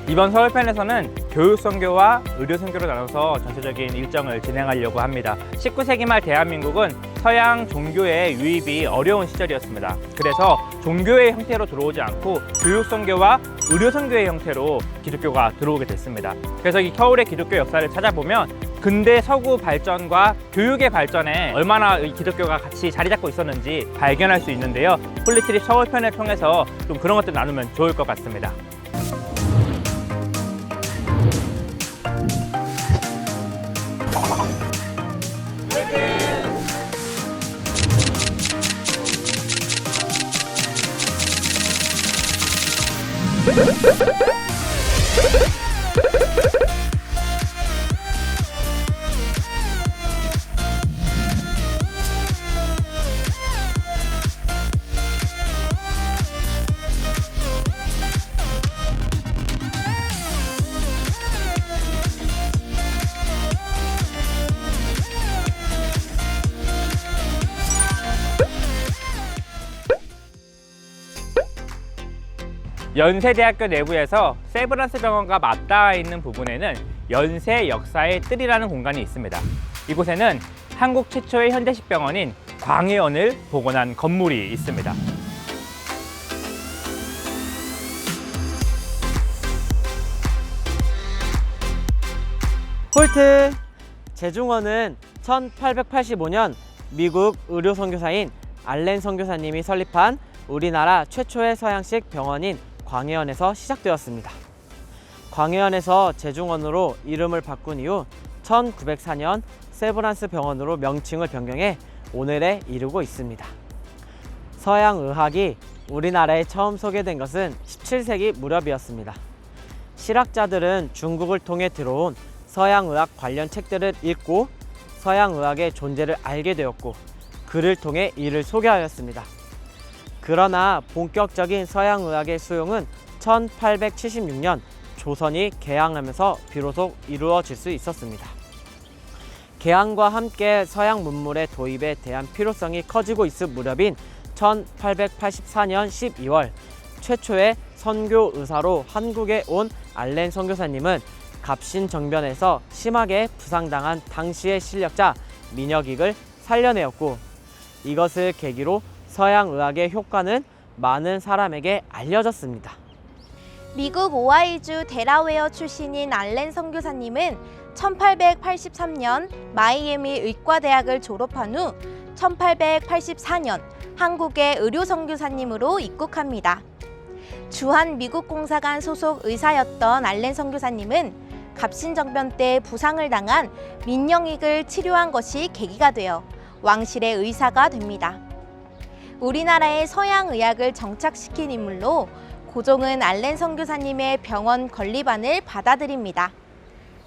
이번 서울편에서는 교육선교와 의료선교로 나눠서 전체적인 일정을 진행하려고 합니다. 19세기 말 대한민국은 서양 종교의 유입이 어려운 시절이었습니다. 그래서 종교의 형태로 들어오지 않고 교육선교와 의료선교의 형태로 기독교가 들어오게 됐습니다. 그래서 이 서울의 기독교 역사를 찾아보면 근대 서구 발전과 교육의 발전에 얼마나 이 기독교가 같이 자리 잡고 있었는지 발견할 수 있는데요. 홀리트립 서울편을 통해서 좀 그런 것들 나누면 좋을 것 같습니다. 연세대학교 내부에서 세브란스 병원과 맞닿아 있는 부분에는 연세 역사의 뜰이라는 공간이 있습니다. 이곳에는 한국 최초의 현대식 병원인 광해원을 복원한 건물이 있습니다. 홀트! 제중원은 1885년 미국 의료 선교사인 알렌 선교사님이 설립한 우리나라 최초의 서양식 병원인 광해원에서 시작되었습니다. 광해원에서 제중원으로 이름을 바꾼 이후 1904년 세브란스 병원으로 명칭을 변경해 오늘에 이르고 있습니다. 서양 의학이 우리나라에 처음 소개된 것은 17세기 무렵이었습니다. 실학자들은 중국을 통해 들어온 서양 의학 관련 책들을 읽고 서양 의학의 존재를 알게 되었고 그를 통해 이를 소개하였습니다. 그러나 본격적인 서양 의학의 수용은 1876년 조선이 개항하면서 비로소 이루어질 수 있었습니다. 개항과 함께 서양 문물의 도입에 대한 필요성이 커지고 있을 무렵인 1884년 12월 최초의 선교 의사로 한국에 온 알렌 선교사님은 갑신정변에서 심하게 부상당한 당시의 실력자 민혁익을 살려내었고 이것을 계기로 서양 의학의 효과는 많은 사람에게 알려졌습니다. 미국 오하이주 데라웨어 출신인 알렌 선교사님은 1883년 마이애미 의과대학을 졸업한 후 1884년 한국의 의료선교사님으로 입국합니다. 주한 미국공사관 소속 의사였던 알렌 선교사님은 갑신정변 때 부상을 당한 민영익을 치료한 것이 계기가 되어 왕실의 의사가 됩니다. 우리나라의 서양 의학을 정착시킨 인물로 고종은 알렌 선교사님의 병원 건립안을 받아들입니다.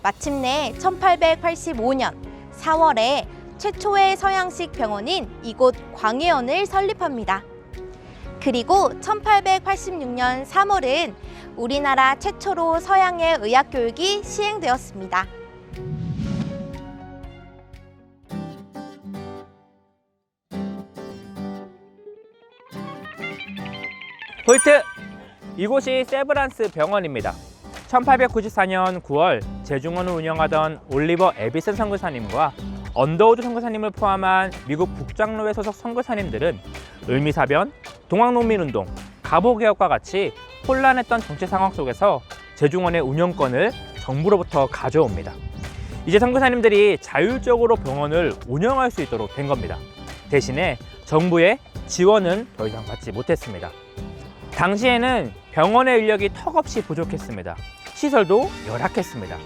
마침내 1885년 4월에 최초의 서양식 병원인 이곳 광해원을 설립합니다. 그리고 1886년 3월은 우리나라 최초로 서양의 의학 교육이 시행되었습니다. 홀트! 이곳이 세브란스 병원입니다. 1894년 9월 제중원을 운영하던 올리버 에비슨 선교사님과 언더우드 선교사님을 포함한 미국 북장로회 소속 선교사님들은 을미사변, 동학농민운동, 갑오개혁과 같이 혼란했던 정치 상황 속에서 제중원의 운영권을 정부로부터 가져옵니다. 이제 선교사님들이 자율적으로 병원을 운영할 수 있도록 된 겁니다. 대신에 정부의 지원은 더 이상 받지 못했습니다. 당시에는 병원의 인력이 턱없이 부족했습니다. 시설도 열악했습니다.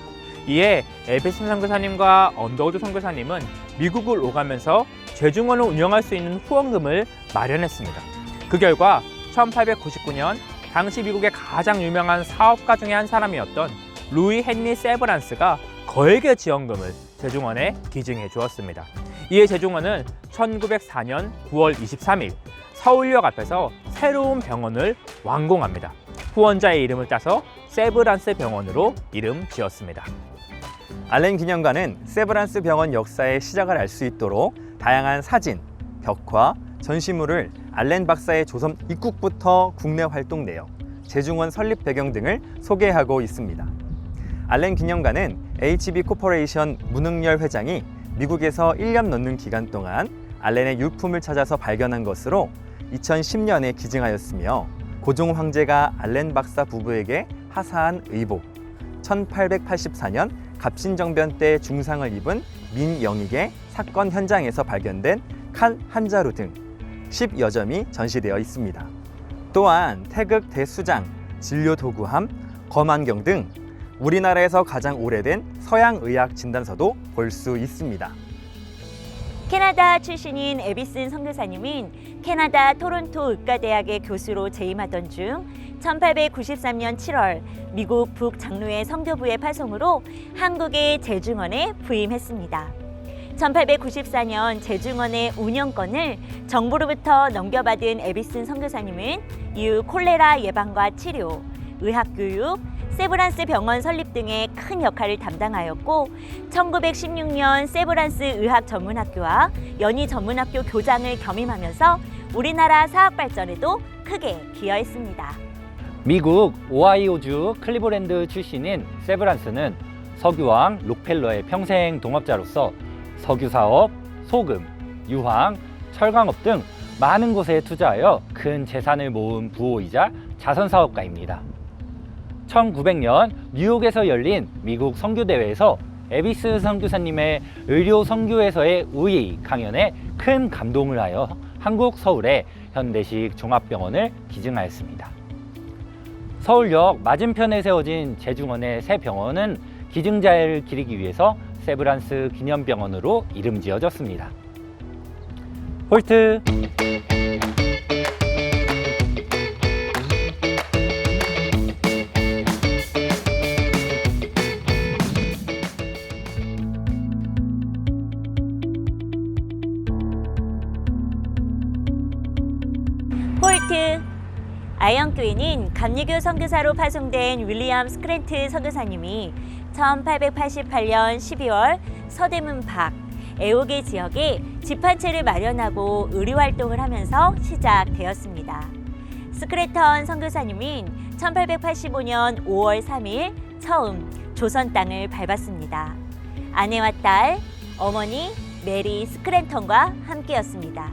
이에 에비슨 선교사님과 언더우드 선교사님은 미국을 오가면서 제중원을 운영할 수 있는 후원금을 마련했습니다. 그 결과 1899년 당시 미국의 가장 유명한 사업가 중에 한 사람이었던 루이 헨리 세브란스가 거액의 지원금을 제중원에 기증해 주었습니다. 이에 제중원은 1904년 9월 23일 서울역 앞에서 새로운 병원을 완공합니다. 후원자의 이름을 따서 세브란스 병원으로 이름 지었습니다. 알렌 기념관은 세브란스 병원 역사의 시작을 알 수 있도록 다양한 사진, 벽화, 전시물을 알렌 박사의 조선 입국부터 국내 활동 내역, 재중원 설립 배경 등을 소개하고 있습니다. 알렌 기념관은 HB 코퍼레이션 문흥열 회장이 미국에서 1년 넘는 기간 동안 알렌의 유품을 찾아서 발견한 것으로 2010년에 기증하였으며 고종 황제가 알렌 박사 부부에게 하사한 의복, 1884년 갑신정변 때 중상을 입은 민영익의 사건 현장에서 발견된 칼 한 자루 등 10여 점이 전시되어 있습니다. 또한 태극 대수장, 진료도구함, 검안경 등 우리나라에서 가장 오래된 서양의학 진단서도 볼 수 있습니다. 캐나다 출신인 에비슨 선교사님은 캐나다 토론토 의과대학의 교수로 재임하던 중 1893년 7월 미국 북장로회 선교부의 파송으로 한국의 재중원에 부임했습니다. 1894년 재중원의 운영권을 정부로부터 넘겨받은 에비슨 선교사님은 이후 콜레라 예방과 치료, 의학교육, 세브란스 병원 설립 등의 큰 역할을 담당하였고 1916년 세브란스 의학전문학교와 연희전문학교 교장을 겸임하면서 우리나라 사학 발전에도 크게 기여했습니다. 미국 오하이오주 클리브랜드 출신인 세브란스는 석유왕 록펠러의 평생 동업자로서 석유사업, 소금, 유황, 철강업 등 많은 곳에 투자하여 큰 재산을 모은 부호이자 자선사업가입니다. 1900년 뉴욕에서 열린 미국 선교대회에서 에비스 선교사님의 의료 선교에서의 우의 강연에 큰 감동을 하여 한국 서울의 현대식 종합병원을 기증하였습니다. 서울역 맞은편에 세워진 재중원의 새 병원은 기증자를 기리기 위해서 세브란스 기념병원으로 이름 지어졌습니다. 홀트! 홀트! 아영교회는 감리교 선교사로 파송된 윌리엄 스크랜트 선교사님이 1888년 12월 서대문 밖 애호계 지역에 집 한 채를 마련하고 의료활동을 하면서 시작되었습니다. 스크래턴 선교사님은 1885년 5월 3일 처음 조선 땅을 밟았습니다. 아내와 딸, 어머니 메리 스크랜턴과 함께였습니다.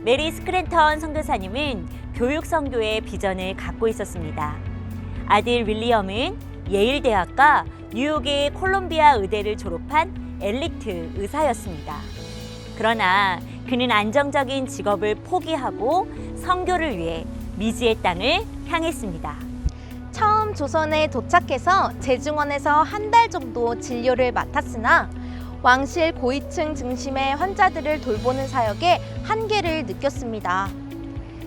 메리 스크랜턴 선교사님은 교육 선교의 비전을 갖고 있었습니다. 아들 윌리엄은 예일대학과 뉴욕의 콜롬비아 의대를 졸업한 엘리트 의사였습니다. 그러나 그는 안정적인 직업을 포기하고 선교를 위해 미지의 땅을 향했습니다. 처음 조선에 도착해서 재중원에서 한 달 정도 진료를 맡았으나 왕실 고위층 중심의 환자들을 돌보는 사역에 한계를 느꼈습니다.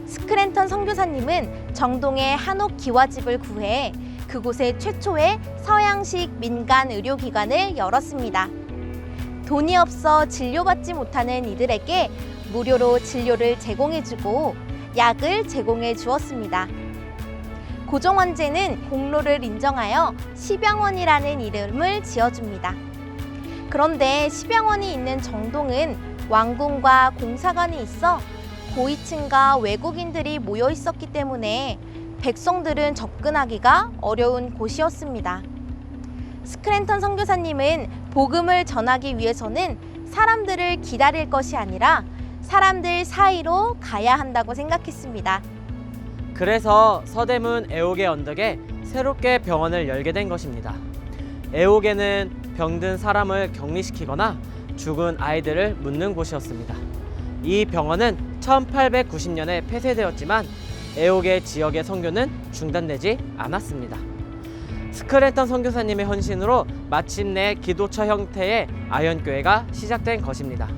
스크랜턴 선교사님은 정동의 한옥 기와집을 구해 그곳에 최초의 서양식 민간 의료기관을 열었습니다. 돈이 없어 진료받지 못하는 이들에게 무료로 진료를 제공해주고 약을 제공해 주었습니다. 고종 황제는 공로를 인정하여 시병원이라는 이름을 지어줍니다. 그런데 시병원이 있는 정동은 왕궁과 공사관이 있어 고위층과 외국인들이 모여 있었기 때문에 백성들은 접근하기가 어려운 곳이었습니다. 스크랜턴 선교사님은 복음을 전하기 위해서는 사람들을 기다릴 것이 아니라 사람들 사이로 가야 한다고 생각했습니다. 그래서 서대문 애호계 언덕에 새롭게 병원을 열게 된 것입니다. 애호계는 병든 사람을 격리시키거나 죽은 아이들을 묻는 곳이었습니다. 이 병원은 1890년에 폐쇄되었지만 애호계 지역의 선교는 중단되지 않았습니다. 스크랜턴 선교사님의 헌신으로 마침내 기도처 형태의 아현교회가 시작된 것입니다.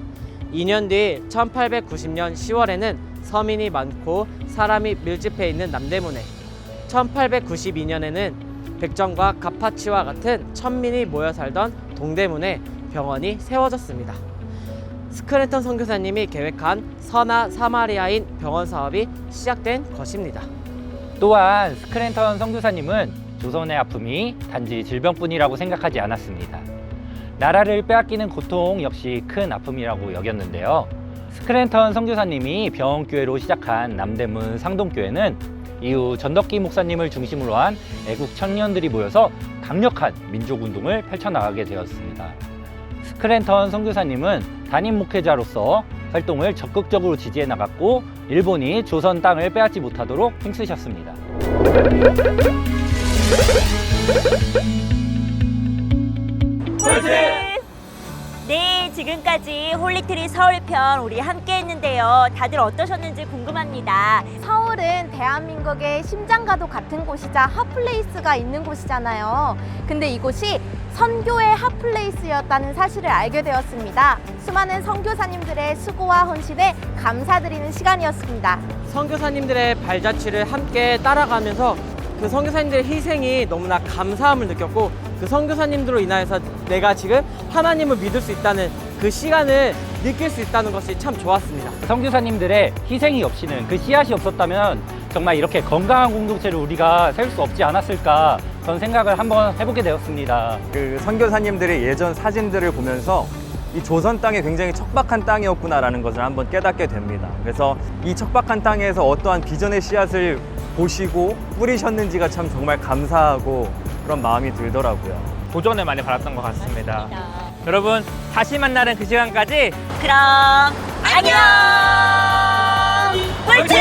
2년 뒤 1890년 10월에는 서민이 많고 사람이 밀집해 있는 남대문에, 1892년에는 백정과 가파치와 같은 천민이 모여 살던 동대문에 병원이 세워졌습니다. 스크랜턴 선교사님이 계획한 선하 사마리아인 병원 사업이 시작된 것입니다. 또한 스크랜턴 선교사님은 조선의 아픔이 단지 질병뿐이라고 생각하지 않았습니다. 나라를 빼앗기는 고통 역시 큰 아픔이라고 여겼는데요. 스크랜턴 선교사님이 병원교회로 시작한 남대문 상동교회는 이후 전덕기 목사님을 중심으로 한 애국 청년들이 모여서 강력한 민족운동을 펼쳐나가게 되었습니다. 스크랜턴 선교사님은 담임 목회자로서 활동을 적극적으로 지지해 나갔고 일본이 조선 땅을 빼앗지 못하도록 힘쓰셨습니다. 네, 지금까지 홀리트리 서울편 우리 함께 했는데요. 다들 어떠셨는지 궁금합니다. 서울은 대한민국의 심장과도 같은 곳이자 핫플레이스가 있는 곳이잖아요. 근데 이곳이 선교의 핫플레이스였다는 사실을 알게 되었습니다. 수많은 선교사님들의 수고와 헌신에 감사드리는 시간이었습니다. 선교사님들의 발자취를 함께 따라가면서 그 선교사님들의 희생이 너무나 감사함을 느꼈고 그 선교사님들로 인하여서 내가 지금 하나님을 믿을 수 있다는 그 시간을 느낄 수 있다는 것이 참 좋았습니다. 선교사님들의 희생이 없이는 그 씨앗이 없었다면 정말 이렇게 건강한 공동체를 우리가 세울 수 없지 않았을까 그런 생각을 한번 해보게 되었습니다. 그 선교사님들의 예전 사진들을 보면서 이 조선 땅이 굉장히 척박한 땅이었구나라는 것을 한번 깨닫게 됩니다. 그래서 이 척박한 땅에서 어떠한 비전의 씨앗을 보시고 뿌리셨는지가 참 정말 감사하고 그런 마음이 들더라고요. 도전을 많이 받았던 것 같습니다. 여러분, 다시 만나는 그 시간까지 그럼 안녕! 홀트!